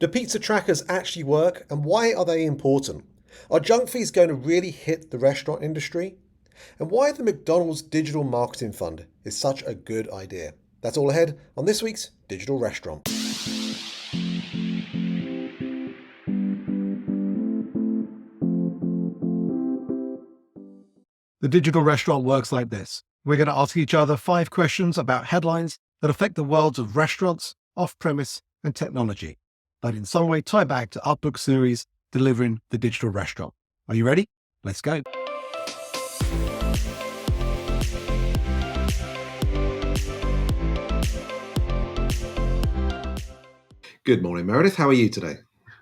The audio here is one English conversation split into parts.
Do pizza trackers actually work, and why are they important? Are junk fees going to really hit the restaurant industry? And why the McDonald's Digital Marketing Fund is such a good idea. That's all ahead on this week's Digital Restaurant. The digital restaurant works like this. We're going to ask each other 5 questions about headlines that affect the worlds of restaurants, off-premise, and technology, but in some way tie back to our book series, Delivering the Digital Restaurant. Are you ready? Let's go. Good morning, Meredith. How are you today?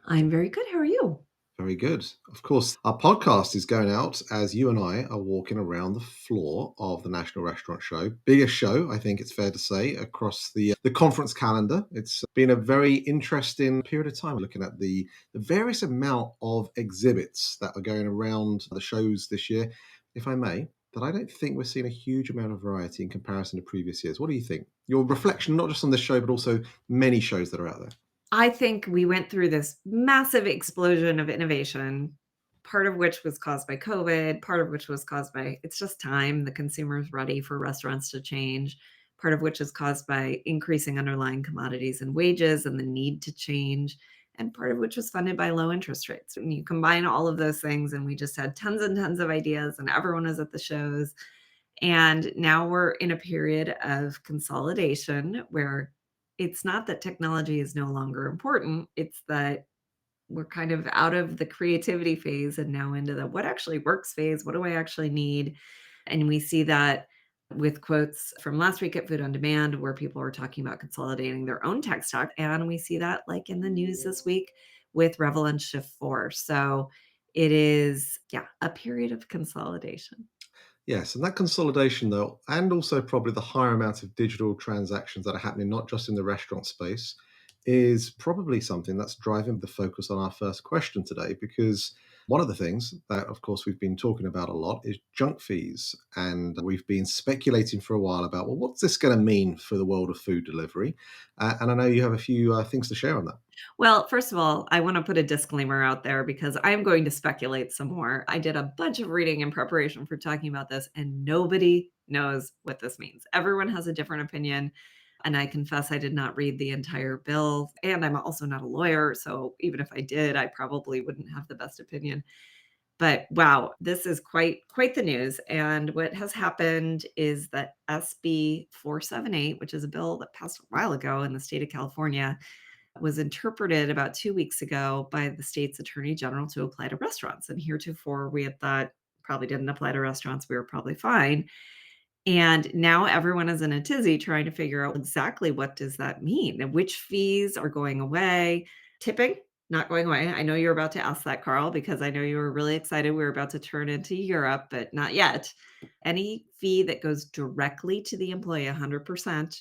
I'm very good. How are you? Very good. Of course, our podcast is going out as you and I are walking around the floor of the National Restaurant Show. Biggest show, I think it's fair to say, across the conference calendar. It's been a very interesting period of time looking at the various amount of exhibits that are going around the shows this year. If I may, that I don't think we're seeing a huge amount of variety in comparison to previous years. What do you think? Your reflection, not just on this show, but also many shows that are out there. I think we went through this massive explosion of innovation, part of which was caused by COVID, part of which was caused by it's just time. The consumer is ready for restaurants to change, part of which is caused by increasing underlying commodities and wages and the need to change, and part of which was funded by low interest rates. And you combine all of those things, and we just had tons and tons of ideas, and everyone was at the shows. And now we're in a period of consolidation where it's not that technology is no longer important, it's that we're kind of out of the creativity phase and now into the what actually works phase. What do I actually need? And we see that with quotes from last week at Food on Demand, where people are talking about consolidating their own tech stack. And we see that like in the news this week with Revel and Shift4. So it is, a period of consolidation. Yes, and that consolidation, though, and also probably the higher amount of digital transactions that are happening, not just in the restaurant space, is probably something that's driving the focus on our first question today. Because one of the things that, of course, we've been talking about a lot is junk fees. And we've been speculating for a while about, well, what's this going to mean for the world of food delivery? And I know you have a few things to share on that. Well, first of all, I want to put a disclaimer out there because I'm going to speculate some more. I did a bunch of reading in preparation for talking about this, and nobody knows what this means. Everyone has a different opinion. And I confess I did not read the entire bill. And I'm also not a lawyer. So even if I did, I probably wouldn't have the best opinion. But wow, this is quite the news. And what has happened is that SB 478, which is a bill that passed a while ago in the state of California, was interpreted about 2 weeks ago by the state's attorney general to apply to restaurants. And heretofore, we had thought probably didn't apply to restaurants. We were probably fine. And now everyone is in a tizzy trying to figure out exactly what does that mean and which fees are going away. Tipping, not going away. I know you're about to ask that, Carl, because I know you were really excited we were about to turn into Europe, but not yet. Any fee that goes directly to the employee, 100%,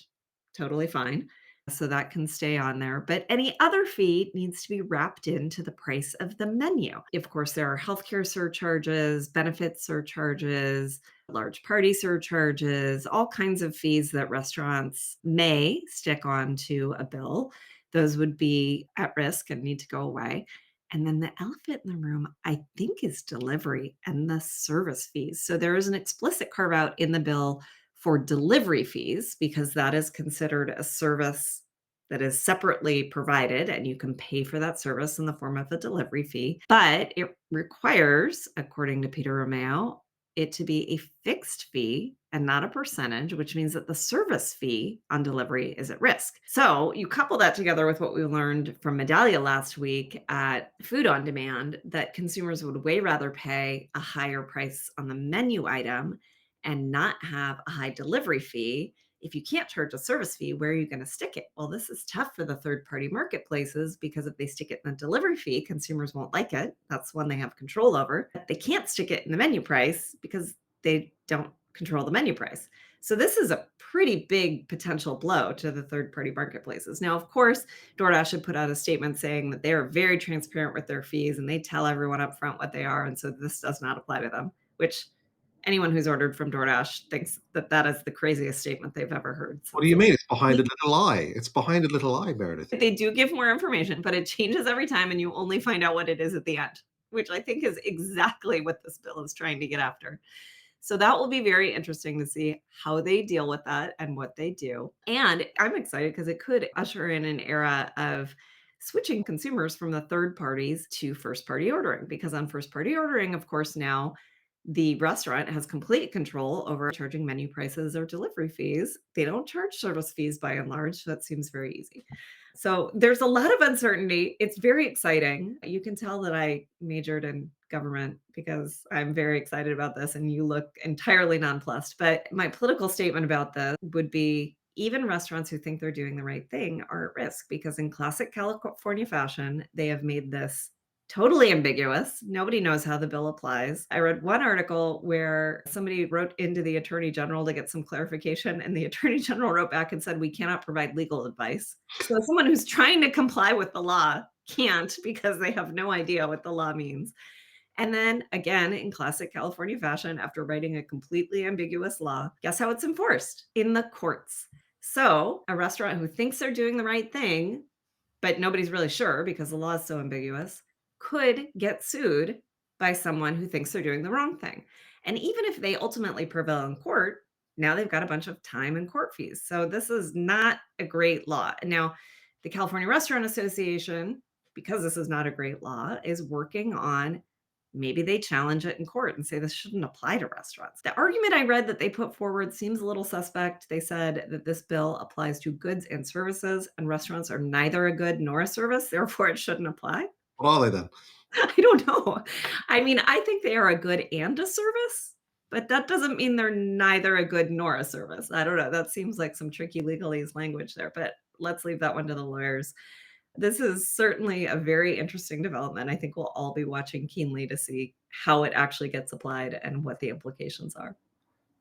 totally fine. So that can stay on there. But any other fee needs to be wrapped into the price of the menu. Of course, there are healthcare surcharges, benefit surcharges, large party surcharges, all kinds of fees that restaurants may stick on to a bill. Those would be at risk and need to go away. And then the elephant in the room, I think, is delivery and the service fees. So there is an explicit carve out in the bill for delivery fees because that is considered a service that is separately provided and you can pay for that service in the form of a delivery fee. But it requires, according to Peter Romeo, it to be a fixed fee and not a percentage, which means that the service fee on delivery is at risk. So you couple that together with what we learned from Medallia last week at Food on Demand, that consumers would way rather pay a higher price on the menu item and not have a high delivery fee. If you can't charge a service fee, where are you going to stick it? Well, this is tough for the third-party marketplaces because if they stick it in the delivery fee, consumers won't like it. That's one they have control over. But they can't stick it in the menu price because they don't control the menu price. So this is a pretty big potential blow to the third-party marketplaces. Now, of course, DoorDash should put out a statement saying that they are very transparent with their fees and they tell everyone up front what they are. And so this does not apply to them, which Anyone who's ordered from DoorDash thinks that that is the craziest statement they've ever heard What do since you it's mean? It's behind a little lie. It's behind a little lie, Meredith. they do give more information, but it changes every time and you only find out what it is at the end, which I think is exactly what this bill is trying to get after. So that will be very interesting to see how they deal with that and what they do. And I'm excited because it could usher in an era of switching consumers from the third parties to first party ordering. Because on first party ordering, of course, now the restaurant has complete control over charging menu prices or delivery fees. They don't charge service fees by and large. So that seems very easy. So there's a lot of uncertainty. It's very exciting. You can tell that I majored in government because I'm very excited about this and you look entirely nonplussed. But my political statement about this would be even restaurants who think they're doing the right thing are at risk because in classic California fashion, they have made this totally ambiguous. Nobody knows how the bill applies. I read one article where somebody wrote into the attorney general to get some clarification, and the attorney general wrote back and said, "We cannot provide legal advice." So someone who's trying to comply with the law can't because they have no idea what the law means. And then again, in classic California fashion, after writing a completely ambiguous law, guess how it's enforced? In the courts. So a restaurant who thinks they're doing the right thing but nobody's really sure because the law is so ambiguous, could get sued by someone who thinks they're doing the wrong thing. And even if they ultimately prevail in court, now they've got a bunch of time and court fees. So this is not a great law. Now, the California Restaurant Association, because this is not a great law, is working on maybe they challenge it in court and say this shouldn't apply to restaurants. The argument I read that they put forward seems a little suspect. They said that this bill applies to goods and services, and restaurants are neither a good nor a service, therefore it shouldn't apply. What are they then? I don't know. I mean, I think they are a good and a service, but that doesn't mean they're neither a good nor a service. I don't know. That seems like some tricky legalese language there, but let's leave that one to the lawyers. This is certainly a very interesting development. I think we'll all be watching keenly to see how it actually gets applied and what the implications are.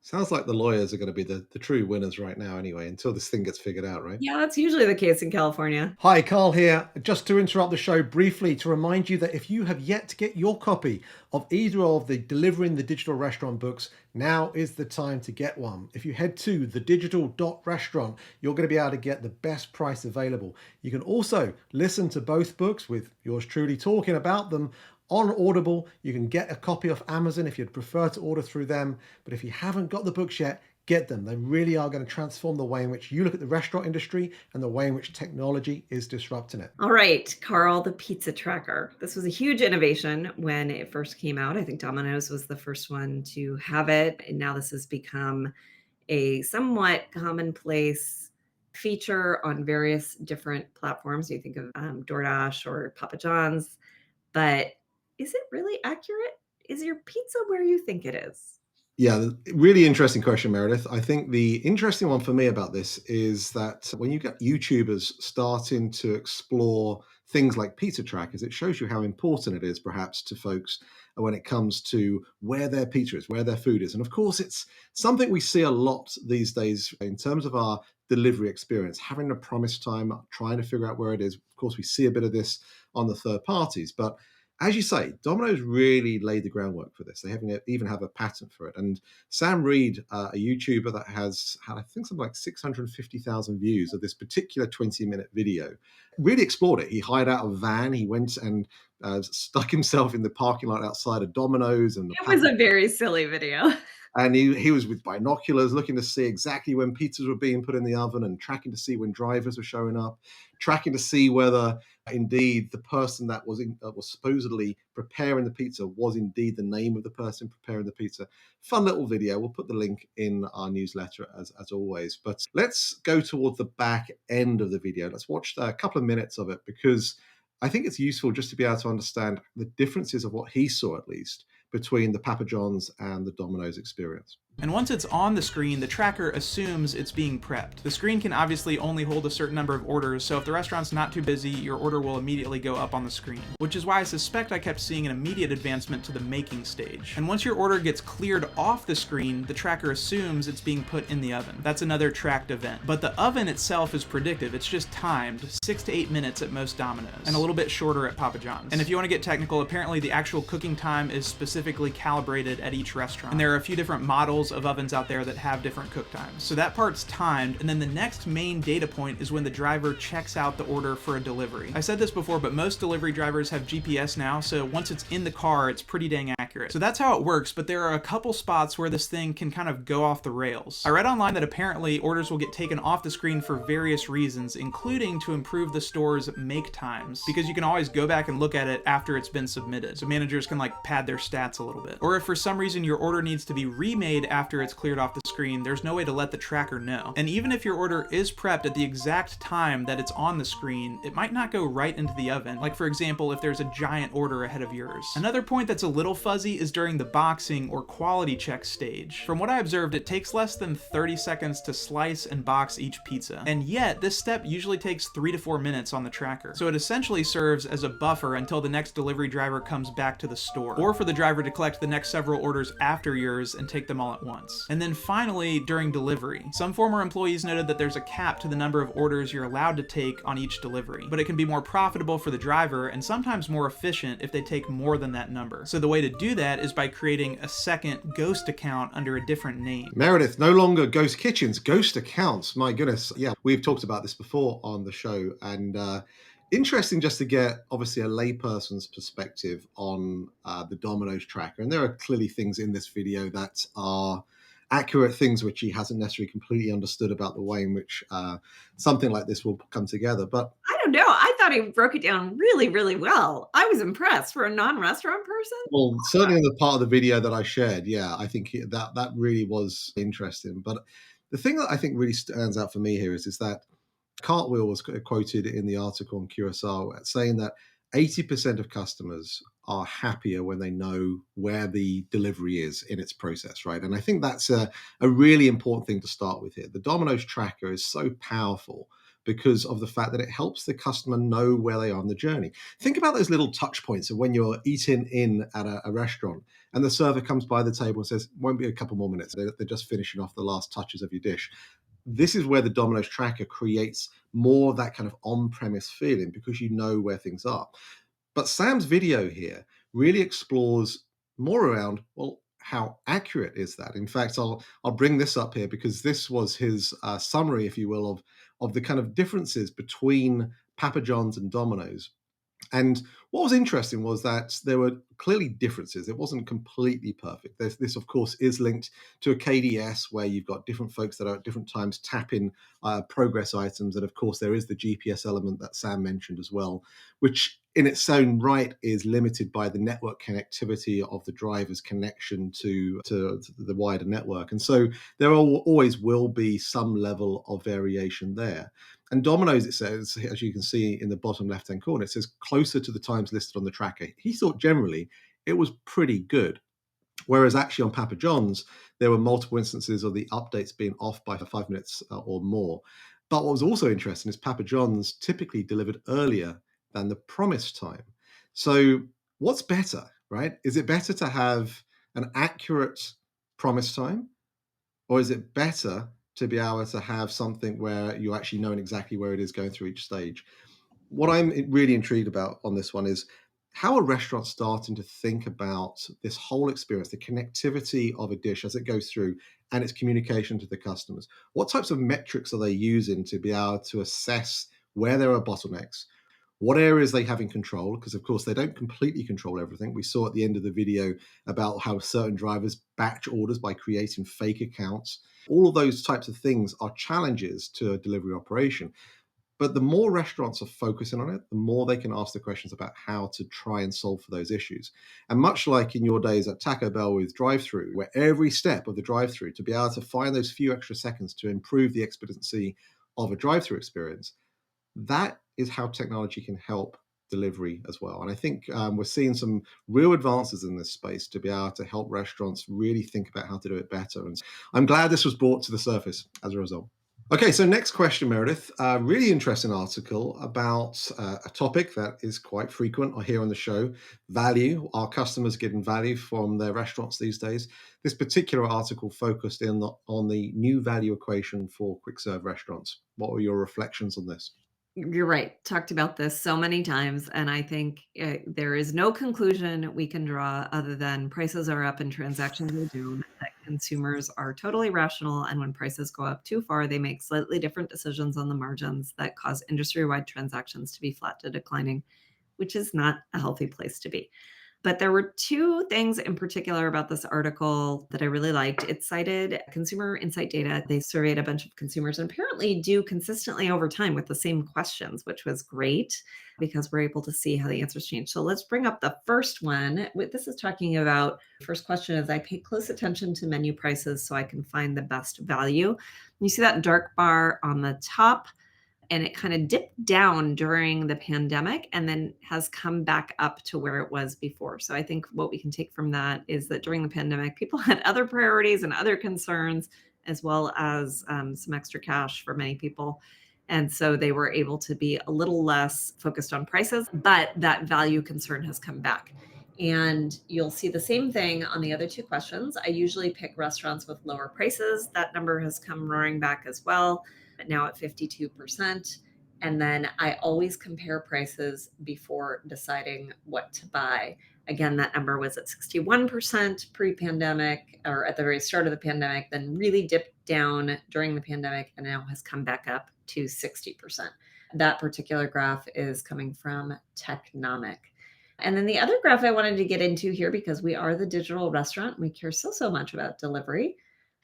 Sounds like the lawyers are going to be the true winners right now, anyway, until this thing gets figured out, right? Yeah, that's usually the case in California. Hi, Carl here. Just to interrupt the show briefly to remind you that if you have yet to get your copy of either of the Delivering the Digital Restaurant books, now is the time to get one. If you head to thedigital.restaurant, you're going to be able to get the best price available. You can also listen to both books with yours truly talking about them on Audible. You can get a copy off Amazon if you'd prefer to order through them. But if you haven't got the books yet, get them. They really are going to transform the way in which you look at the restaurant industry and the way in which technology is disrupting it. All right, Carl, the pizza tracker. This was a huge innovation when it first came out. I think Domino's was the first one to have it. And now this has become a somewhat commonplace feature on various different platforms. You think of DoorDash or Papa John's, but is it really accurate? Is your pizza where you think it is? Yeah, really interesting question, Meredith. I think the interesting one for me about this is that when you get YouTubers starting to explore things like pizza trackers, it shows you how important it is perhaps to folks when it comes to where their pizza is, where their food is. And of course, it's something we see a lot these days in terms of our delivery experience, having a promise time, trying to figure out where it is. Of course, we see a bit of this on the third parties, but as you say, Domino's really laid the groundwork for this. They even have a patent for it. And Sam Reed, a YouTuber that has had, I think, something like 650,000 views of this particular 20-minute video, really explored it. He hired out a van. He went and stuck himself in the parking lot outside of Domino's and the It was patent. a very silly video. And he was with binoculars looking to see exactly when pizzas were being put in the oven and tracking to see when drivers were showing up, tracking to see whether indeed the person that was supposedly preparing the pizza was indeed the name of the person preparing the pizza. Fun little video. We'll put the link in our newsletter as always. But let's go toward the back end of the video. Let's watch a couple of minutes of it because I think it's useful just to be able to understand the differences of what he saw, at least, between the Papa John's and the Domino's experience. And once it's on the screen, the tracker assumes it's being prepped. The screen can obviously only hold a certain number of orders, so if the restaurant's not too busy, your order will immediately go up on the screen, which is why I suspect I kept seeing an immediate advancement to the making stage. And once your order gets cleared off the screen, the tracker assumes it's being put in the oven. That's another tracked event. But the oven itself is predictive. It's just timed, 6 to 8 minutes at most Domino's, and a little bit shorter at Papa John's. And if you want to get technical, apparently the actual cooking time is specifically calibrated at each restaurant. And there are a few different models of ovens out there that have different cook times. So that part's timed, and then the next main data point is when the driver checks out the order for a delivery. I said this before, but most delivery drivers have GPS now, so once it's in the car, it's pretty dang accurate. So that's how it works, but there are a couple spots where this thing can kind of go off the rails. I read online that apparently orders will get taken off the screen for various reasons, including to improve the store's make times, because you can always go back and look at it after it's been submitted, so managers can like pad their stats a little bit. Or if for some reason your order needs to be remade after it's cleared off the screen, there's no way to let the tracker know. And even if your order is prepped at the exact time that it's on the screen, it might not go right into the oven, like for example if there's a giant order ahead of yours. Another point that's a little fuzzy is during the boxing or quality check stage. From what I observed, it takes less than 30 seconds to slice and box each pizza, and yet this step usually takes 3 to 4 minutes on the tracker. So it essentially serves as a buffer until the next delivery driver comes back to the store, or for the driver to collect the next several orders after yours and take them all at once. And then finally, during delivery, some former employees noted that there's a cap to the number of orders you're allowed to take on each delivery, but it can be more profitable for the driver and sometimes more efficient if they take more than that number. So the way to do that is by creating a second ghost account under a different name. Meredith, no longer ghost kitchens, ghost accounts. My goodness. Yeah, we've talked about this before on the show, and interesting just to get obviously a layperson's perspective on the Domino's tracker. And there are clearly things in this video that are accurate, things which he hasn't necessarily completely understood about the way in which something like this will come together. But I don't know. I thought he broke it down really, really well. I was impressed for a non-restaurant person. well, certainly in the part of the video that I shared, yeah, I think that really was interesting. But the thing that I think really stands out for me here is that Cartwheel was quoted in the article on QSR saying that 80% of customers are happier when they know where the delivery is in its process, right? And I think that's a really important thing to start with here. The Domino's tracker is so powerful because of the fact that it helps the customer know where they are on the journey. Think about those little touch points of when you're eating in at a restaurant and the server comes by the table and says, won't be a couple more minutes. They're just finishing off the last touches of your dish. This is where the Domino's tracker creates more of that kind of on-premise feeling because you know where things are. But Sam's video here really explores more around, well, how accurate is that? In fact, I'll bring this up here because this was his summary, if you will, of the kind of differences between Papa John's and Domino's. And what was interesting was that there were clearly differences. It wasn't completely perfect. This, of course, is linked to a KDS where you've got different folks that are at different times tapping progress items. And of course, there is the GPS element that Sam mentioned as well, which in its own right is limited by the network connectivity of the driver's connection to the wider network. And so there always will be some level of variation there. And Domino's, it says, as you can see in the bottom left-hand corner, it says closer to the times listed on the tracker. He thought generally it was pretty good. Whereas actually on Papa John's, there were multiple instances of the updates being off by 5 minutes or more. But what was also interesting is Papa John's typically delivered earlier than the promised time. So what's better, right? Is it better to have an accurate promise time? Or is it better to be able to have something where you're actually knowing exactly where it is going through each stage? What I'm really intrigued about on this one is how are restaurants starting to think about this whole experience, the connectivity of a dish as it goes through and its communication to the customers? What types of metrics are they using to be able to assess where there are bottlenecks? What areas they have in control? Because, of course, they don't completely control everything. We saw at the end of the video about how certain drivers batch orders by creating fake accounts. All of those types of things are challenges to a delivery operation. But the more restaurants are focusing on it, the more they can ask the questions about how to try and solve for those issues. And much like in your days at Taco Bell with drive-through, where every step of the drive-through, to be able to find those few extra seconds to improve the expediency of a drive-through experience, that is how technology can help delivery as well. And I think we're seeing some real advances in this space to be able to help restaurants really think about how to do it better. And I'm glad this was brought to the surface as a result. Okay, so next question, Meredith. A really interesting article about a topic that is quite frequent here on the show, value. Are customers getting value from their restaurants these days? This particular article focused on the new value equation for quick serve restaurants. What were your reflections on this? You're right. Talked about this so many times, and I think there is no conclusion we can draw other than prices are up and transactions are down, that consumers are totally rational, and when prices go up too far, they make slightly different decisions on the margins that cause industry-wide transactions to be flat to declining, which is not a healthy place to be. But there were two things in particular about this article that I really liked. It cited consumer insight data. They surveyed a bunch of consumers and apparently do consistently over time with the same questions, which was great because we're able to see how the answers change. So let's bring up the first one. This is talking about, first question is, I pay close attention to menu prices so I can find the best value. You see that dark bar on the top, and it kind of dipped down during the pandemic and then has come back up to where it was before. So I think what we can take from that is that during the pandemic, people had other priorities and other concerns, as well as some extra cash for many people. And so they were able to be a little less focused on prices, but that value concern has come back. And you'll see the same thing on the other two questions. I usually pick restaurants with lower prices. That number has come roaring back as well, now at 52%. And then I always compare prices before deciding what to buy. Again, that number was at 61% pre-pandemic, or at the very start of the pandemic, then really dipped down during the pandemic and now has come back up to 60%. That particular graph is coming from Technomic. And then the other graph I wanted to get into here, because we are the digital restaurant, we care so much about delivery,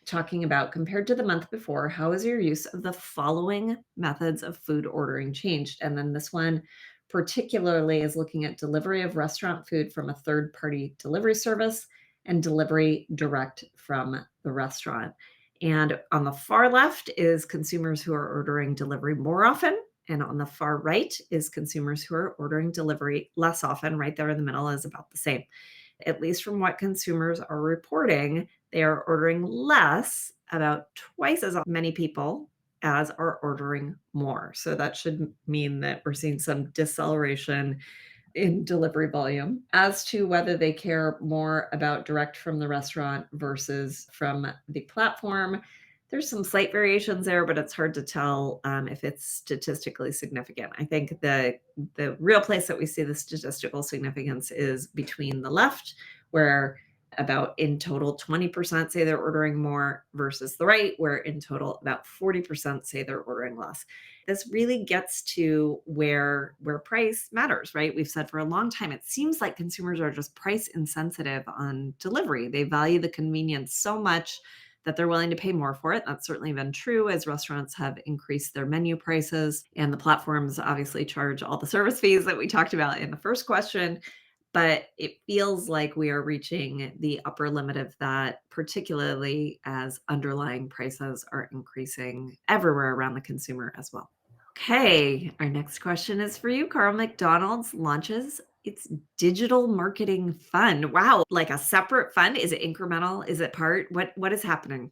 talking about compared to the month before, how has your use of the following methods of food ordering changed? And then this one particularly is looking at delivery of restaurant food from a third-party delivery service and delivery direct from the restaurant. And on the far left is consumers who are ordering delivery more often. And on the far right is consumers who are ordering delivery less often. Right there in the middle is about the same. At least from what consumers are reporting, they are ordering less, about twice as many people as are ordering more. So that should mean that we're seeing some deceleration in delivery volume. As to whether they care more about direct from the restaurant versus from the platform, there's some slight variations there, but it's hard to tell if it's statistically significant. I think the real place that we see the statistical significance is between the left, where about in total 20% say they're ordering more, versus the right, where in total about 40% say they're ordering less. This really gets to where price matters, right? We've said for a long time, it seems like consumers are just price insensitive on delivery. They value the convenience so much that they're willing to pay more for it. That's certainly been true as restaurants have increased their menu prices, and the platforms obviously charge all the service fees that we talked about in the first question. But it feels like we are reaching the upper limit of that, particularly as underlying prices are increasing everywhere around the consumer as well. Okay, our next question is for you, Carl. McDonald's launches its digital marketing fund. Wow, like a separate fund? Is it incremental? Is it part? What is happening?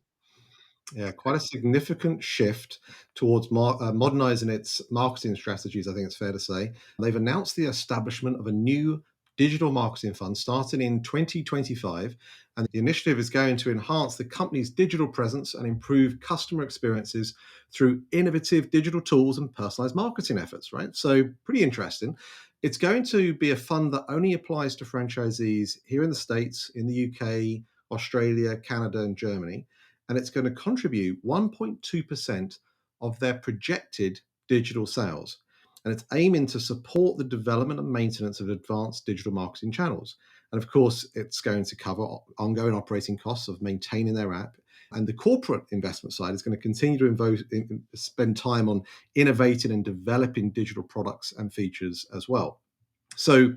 Yeah, quite a significant shift towards modernizing its marketing strategies, I think it's fair to say. They've announced the establishment of a new digital marketing fund starting in 2025. And the initiative is going to enhance the company's digital presence and improve customer experiences through innovative digital tools and personalized marketing efforts, right? So, pretty interesting. It's going to be a fund that only applies to franchisees here in the States, in the UK, Australia, Canada, and Germany, and it's going to contribute 1.2% of their projected digital sales. And it's aiming to support the development and maintenance of advanced digital marketing channels. And of course, it's going to cover ongoing operating costs of maintaining their app. And the corporate investment side is going to continue to spend time on innovating and developing digital products and features as well. So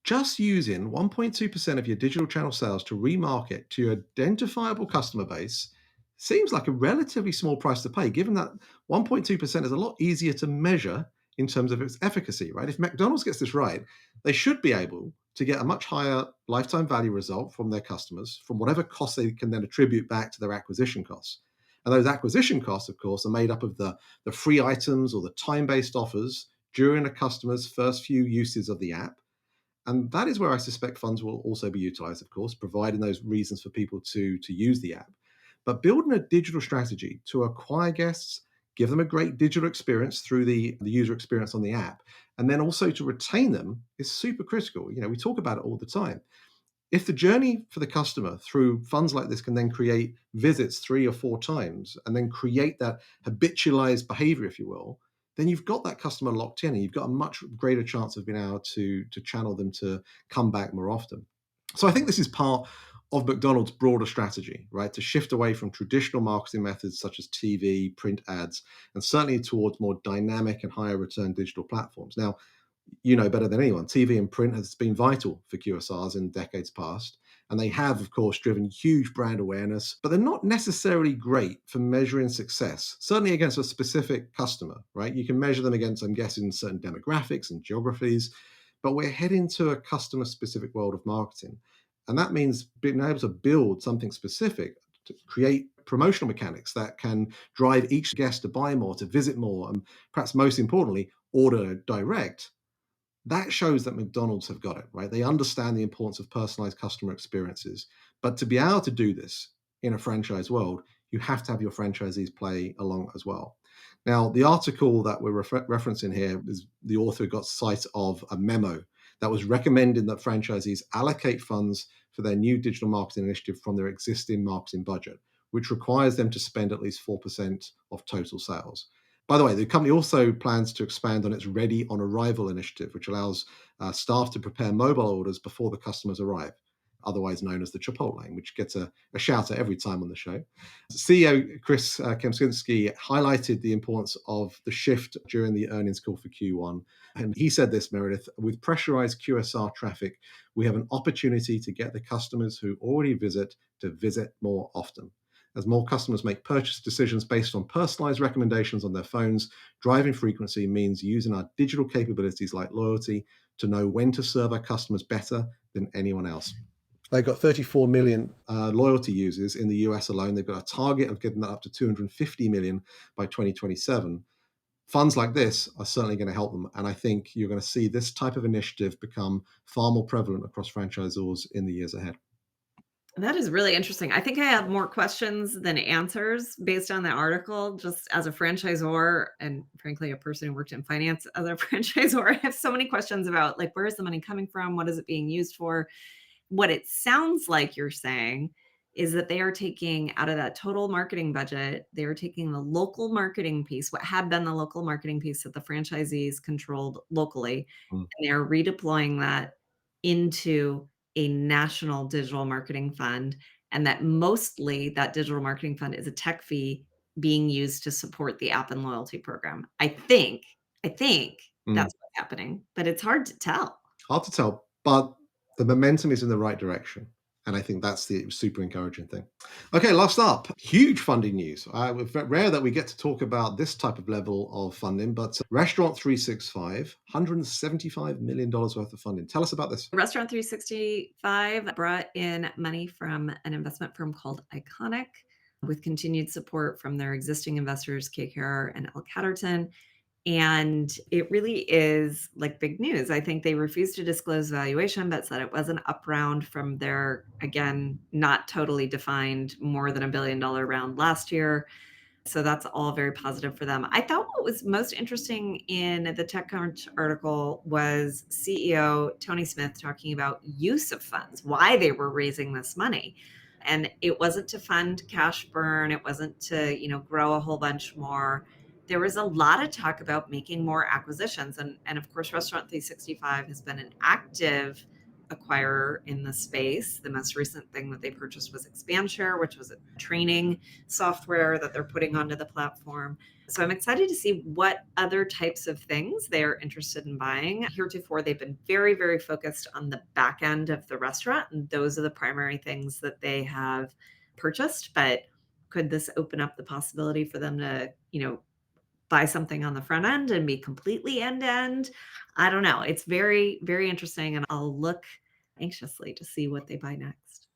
just using 1.2% of your digital channel sales to remarket to your identifiable customer base seems like a relatively small price to pay, given that 1.2% is a lot easier to measure in terms of its efficacy, right? If McDonald's gets this right, they should be able to get a much higher lifetime value result from their customers, from whatever costs they can then attribute back to their acquisition costs. And those acquisition costs, of course, are made up of the free items or the time-based offers during a customer's first few uses of the app. And that is where I suspect funds will also be utilized, of course, providing those reasons for people to use the app. But building a digital strategy to acquire guests, give them a great digital experience through the user experience on the app, and then also to retain them is super critical. We talk about it all the time. If the journey for the customer through funds like this can then create visits 3 or 4 times and then create that habitualized behavior, if you will, then you've got that customer locked in and you've got a much greater chance of being able to channel them to come back more often. So I think this is part of McDonald's broader strategy, right? To shift away from traditional marketing methods such as TV, print ads, and certainly towards more dynamic and higher return digital platforms. Now, you know better than anyone, TV and print has been vital for QSRs in decades past. And they have, of course, driven huge brand awareness, but they're not necessarily great for measuring success, certainly against a specific customer, right? You can measure them against, I'm guessing, certain demographics and geographies, but we're heading to a customer specific world of marketing. And that means being able to build something specific, to create promotional mechanics that can drive each guest to buy more, to visit more, and perhaps most importantly, order direct. That shows that McDonald's have got it, right? They understand the importance of personalized customer experiences. But to be able to do this in a franchise world, you have to have your franchisees play along as well. Now, the article that we're referencing here is the author got sight of a memo that was recommending that franchisees allocate funds for their new digital marketing initiative from their existing marketing budget, which requires them to spend at least 4% of total sales. By the way, the company also plans to expand on its Ready on Arrival initiative, which allows staff to prepare mobile orders before the customers arrive, otherwise known as the Chipotle, which gets a shout out every time on the show. CEO Chris Kempczynski highlighted the importance of the shift during the earnings call for Q1. And he said this, Meredith, with pressurized QSR traffic, we have an opportunity to get the customers who already visit to visit more often. As more customers make purchase decisions based on personalized recommendations on their phones, driving frequency means using our digital capabilities like loyalty to know when to serve our customers better than anyone else. They've got 34 million loyalty users in the US alone. They've got a target of getting that up to 250 million by 2027. Funds like this are certainly going to help them. And I think you're going to see this type of initiative become far more prevalent across franchisors in the years ahead. That is really interesting. I think I have more questions than answers based on the article. Just as a franchisor and frankly, a person who worked in finance as a franchisor, I have so many questions about like, where is the money coming from? What is it being used for? What it sounds like you're saying is that they are taking out of that total marketing budget, they are taking the local marketing piece, what had been the local marketing piece that the franchisees controlled locally, Mm. and they're redeploying that into a national digital marketing fund. And that mostly that digital marketing fund is a tech fee being used to support the app and loyalty program. I think Mm. that's what's happening, but it's hard to tell. Hard to tell, but the momentum is in the right direction. And I think that's the super encouraging thing. Okay, last up, huge funding news. It's rare that we get to talk about this type of level of funding, but Restaurant 365, $175 million worth of funding. Tell us about this. Restaurant 365 brought in money from an investment firm called Iconic with continued support from their existing investors, KKR and L. Catterton. And it really is like big news. I think they refused to disclose valuation, but said it was an up round from their, again, not totally defined more than $1 billion round last year. So that's all very positive for them. I thought what was most interesting in the TechCrunch article was CEO Tony Smith talking about use of funds, why they were raising this money. And it wasn't to fund cash burn. It wasn't to, grow a whole bunch more. There was a lot of talk about making more acquisitions. And of course, Restaurant 365 has been an active acquirer in the space. The most recent thing that they purchased was Expandshare, which was a training software that they're putting onto the platform. So I'm excited to see what other types of things they are interested in buying. Heretofore, they've been very, very focused on the back end of the restaurant, and those are the primary things that they have purchased. But could this open up the possibility for them to, buy something on the front end and be completely end to end. I don't know. It's very, very interesting, and I'll look anxiously to see what they buy next.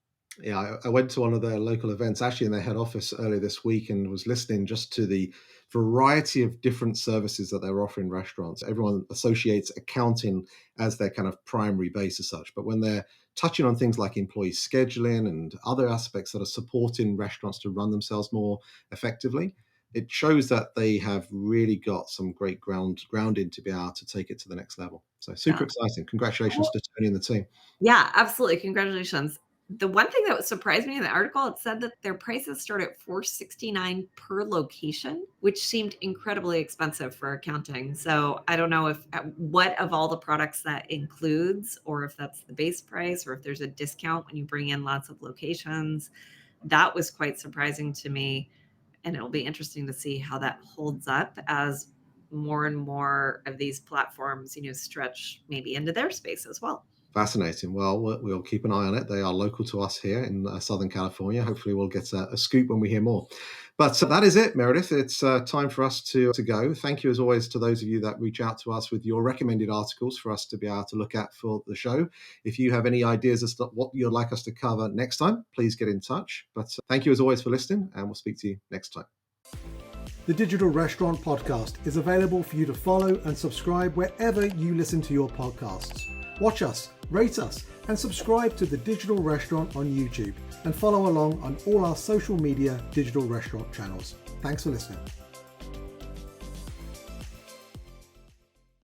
Yeah, I went to one of their local events, actually in their head office earlier this week, and was listening just to the variety of different services that they're offering restaurants. Everyone associates accounting as their kind of primary base as such, but when they're touching on things like employee scheduling and other aspects that are supporting restaurants to run themselves more effectively, it shows that they have really got some great grounding to be able to take it to the next level. So super Yeah. exciting. Congratulations to Tony and the team. Yeah, absolutely. Congratulations. The one thing that surprised me in the article, it said that their prices start at $469 per location, which seemed incredibly expensive for accounting. So I don't know if what of all the products that includes, or if that's the base price, or if there's a discount when you bring in lots of locations. That was quite surprising to me. And it'll be interesting to see how that holds up as more and more of these platforms, stretch maybe into their space as well. Fascinating. Well, we'll keep an eye on it. They are local to us here in Southern California. Hopefully, we'll get a scoop when we hear more. But that is it, Meredith. It's time for us to go. Thank you, as always, to those of you that reach out to us with your recommended articles for us to be able to look at for the show. If you have any ideas as to what you'd like us to cover next time, please get in touch. But thank you, as always, for listening, and we'll speak to you next time. The Digital Restaurant Podcast is available for you to follow and subscribe wherever you listen to your podcasts. Watch us, rate us, and subscribe to The Digital Restaurant on YouTube, and follow along on all our social media digital restaurant channels. Thanks for listening.